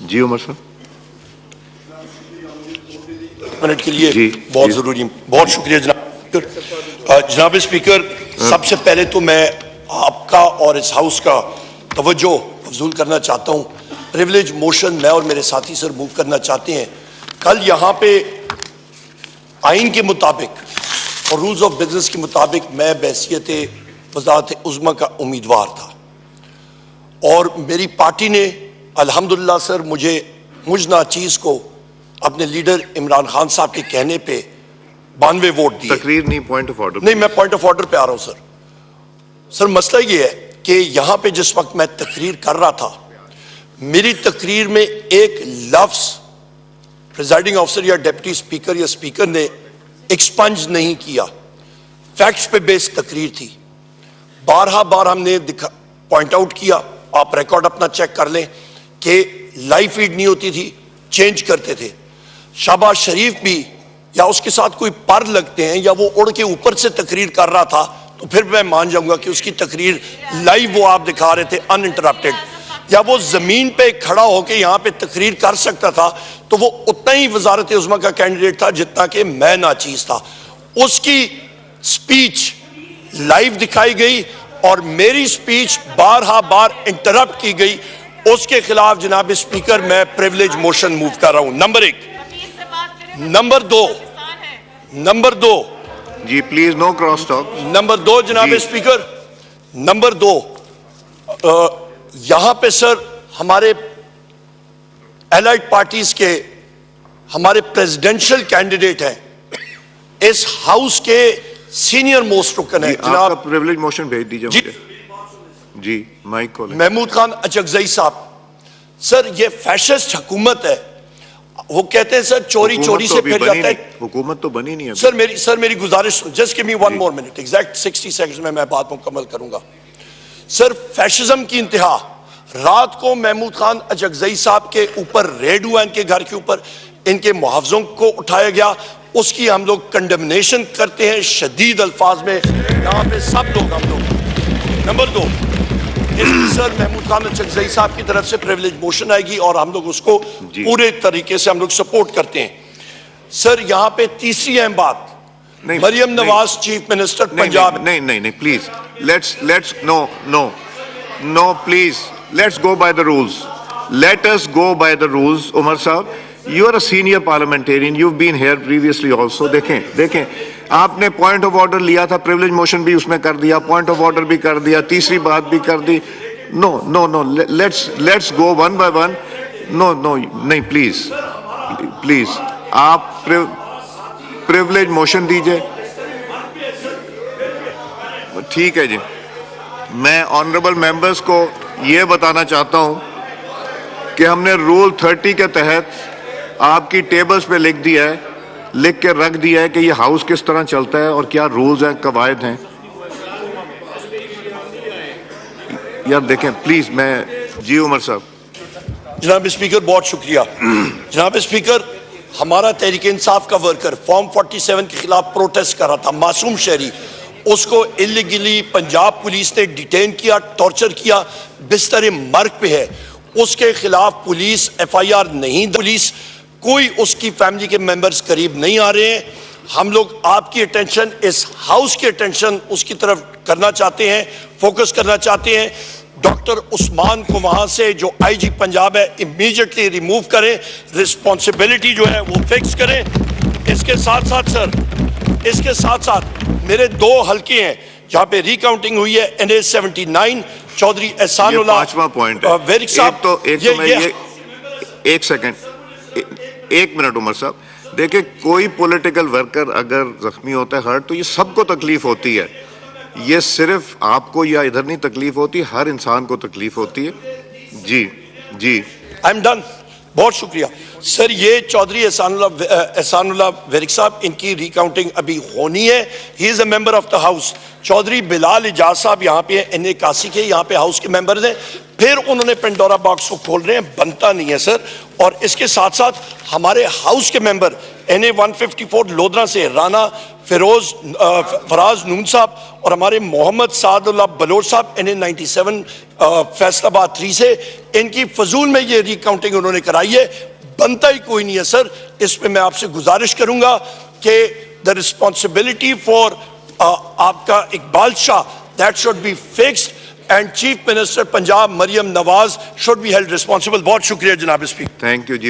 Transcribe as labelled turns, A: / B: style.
A: جی عمر صاحب
B: منٹ کے لیے بہت ضروری ہے. بہت شکریہ جناب اسپیکر. سب سے پہلے تو میں آپ کا اور اس ہاؤس کا توجہ مبذول کرنا چاہتا ہوں. پریولیج موشن میں اور میرے ساتھی سر موو کرنا چاہتے ہیں. کل یہاں پہ آئین کے مطابق اور رولز آف بزنس کے مطابق میں بحیثیت وزارت عظمیٰ کا امیدوار تھا اور میری پارٹی نے الحمدللہ سر مجھ ناچیز کو اپنے لیڈر عمران خان صاحب کے کہنے پہ 92 ووٹ دیے.
A: تقریر نہیں, پوائنٹ آف آرڈر.
B: نہیں, میں پوائنٹ آف آرڈر پہ آ رہا ہوں سر. سر مسئلہ یہ ہے کہ یہاں پہ جس وقت میں تقریر کر رہا تھا میری تقریر میں ایک لفظ پریزائڈنگ آفیسر یا ڈیپٹی اسپیکر یا اسپیکر نے ایکسپنج نہیں کیا. فیکٹس پہ بیس تقریر تھی. بار ہم نے پوائنٹ آؤٹ کیا, آپ ریکارڈ اپنا چیک کر لیں کہ لائیو فیڈ نہیں ہوتی تھی, چینج کرتے تھے. شہباز شریف بھی یا اس کے ساتھ کوئی پر لگتے ہیں یا وہ اڑ کے اوپر سے تقریر کر رہا تھا تو پھر میں مان جاؤں گا کہ اس کی تقریر لائیو وہ آپ دکھا رہے تھے ان انٹرپٹیڈ, یا وہ زمین پہ کھڑا ہو کے یہاں پہ تقریر کر سکتا تھا تو وہ اتنا ہی وزارت عظمیٰ کا کینڈیڈیٹ تھا جتنا کہ میں ناچیز تھا. اس کی سپیچ لائیو دکھائی گئی اور میری سپیچ بار انٹرپٹ کی گئی. اس کے خلاف جناب اسپیکر میں پریولیج موشن موو کر رہا ہوں. نمبر 1. نمبر دو
A: جی please no cross talk.
B: Number 2 جناب اسپیکر, نمبر 2 یہاں پہ سر ہمارے الائڈ پارٹیز کے ہمارے پریزیڈنشل کینڈیڈیٹ ہیں, اس ہاؤس کے سینئر موسٹ رکن ہیں
A: جناب. آپ پریولیج موشن بھیج دیجئے مجھے. جی مائک کھولیں.
B: محمود خان اچکزئی صاحب. سر یہ فیشسٹ حکومت ہے. وہ کہتے ہیں سر چوری سے پھر جاتا ہے.
A: حکومت تو بنی نہیں ہے
B: سر میری گزارش, just give me one more minute, exact 60 seconds میں بات مکمل کروں گا. سر فیشزم کی انتہا. رات کو محمود خان اچکزئی صاحب کے اوپر ریڈ ہوا, ان کے گھر کے اوپر, ان کے محافظوں کو اٹھایا گیا. اس کی ہم لوگ کنڈمنیشن کرتے ہیں شدید الفاظ میں یہاں پہ سب لوگ ہم لوگ. نمبر 2 سر محمود خان اچکزئی صاحب کی طرف سے پریولیج موشن آئے گی اور ہم لوگ اس کو پورے طریقے سے ہم لوگ سپورٹ کرتے ہیں. سر یہاں پہ تیسری اہم بات, مریم نواز چیف منسٹر پنجاب.
A: نہیں please let's no please let's go by the rules. Let us go by the rules. Umar صاحب you are a senior parliamentarian, you've been here previously also. دیکھیں آپ نے پوائنٹ آف آرڈر لیا تھا, پریولیج موشن بھی اس میں کر دیا, پوائنٹ آف آرڈر بھی کر دیا, تیسری بات بھی کر دی. No let's go one by one. No نہیں پلیز آپ پریولیج موشن دیجئے. ٹھیک ہے جی. میں آنریبل ممبرز کو یہ بتانا چاہتا ہوں کہ ہم نے رول 30 کے تحت آپ کی ٹیبلز پہ لکھ کے رکھ دیا ہے کہ یہ ہاؤس کس طرح چلتا ہے اور کیا رولز ہیں, قواعد ہیں. یار دیکھیں پلیز. جی عمر صاحب.
B: جناب اسپیکر بہت شکریہ. جناب اسپیکر ہمارا تحریک انصاف کا ورکر فارم 47 کے خلاف پروٹیسٹ کر رہا تھا, معصوم شہری, اس کو اللیگلی پنجاب پولیس نے ڈیٹین کیا, ٹارچر کیا, بستر مرگ پہ ہے. اس کے خلاف پولیس FIR نہیں, پولیس کوئی اس کی فیملی کے ممبرز قریب نہیں آ رہے ہیں. ہم لوگ آپ کی اٹینشن, اس ہاؤس کی اٹینشن اس کی طرف کرنا چاہتے ہیں, فوکس کرنا چاہتے ہیں. ڈاکٹر عثمان کو وہاں سے جو IG پنجاب ہے امیجیٹلی ریموو کریں, رسپانسبلٹی جو ہے وہ فکس کریں. اس کے ساتھ میرے 2 حلقے ہیں جہاں پہ ریکاؤنٹنگ ہوئی ہے. NA 79 چودھری احسان اللہ.
A: یہ 5واں پوائنٹ ہے.
B: ویرک صاحب
A: تو ایک سیکنڈ, 1 منٹ عمر صاحب. دیکھیں کوئی پولیٹیکل ورکر اگر زخمی ہوتا ہے, ہرٹ, تو یہ سب کو تکلیف ہوتی ہے. یہ صرف آپ کو یا ادھر نہیں تکلیف ہوتی, ہر انسان کو تکلیف ہوتی ہے. جی
B: I'm done. بہت شکریہ سر. یہ چودھری احسان اللہ ویرک صاحب, ان کی ریکاؤنٹنگ ابھی ہونی ہے. He is a member of the house. Chaudhry Bilal Ijaz صاحب یہاں پہ ہیں, NA 81 کے یہاں پہ ہاؤس کے ممبرز ہیں. پھر انہوں نے پینڈورا باکس کو کھول رہے ہیں, بنتا نہیں ہے سر. اور اس کے ساتھ ہمارے ہاؤس کے ممبر NA 154 لودھرا سے رانا فراز نون صاحب اور ہمارے محمد سعد اللہ بلوچ صاحب انہیں 97 فیصل آباد 3 سے ان کی فضول میں یہ ریکاؤنٹنگ انہوں نے کرائی ہے. بنتا ہی کوئی نہیں ہے سر. اس پہ میں آپ سے گزارش کروں گا کہ the responsibility for آپ کا اقبال شاہ that should be fixed and Chief Minister Punjab Maryam Nawaz should be held responsible. بہت شکریہ جناب اسپیکر.
A: Thank you, Ji.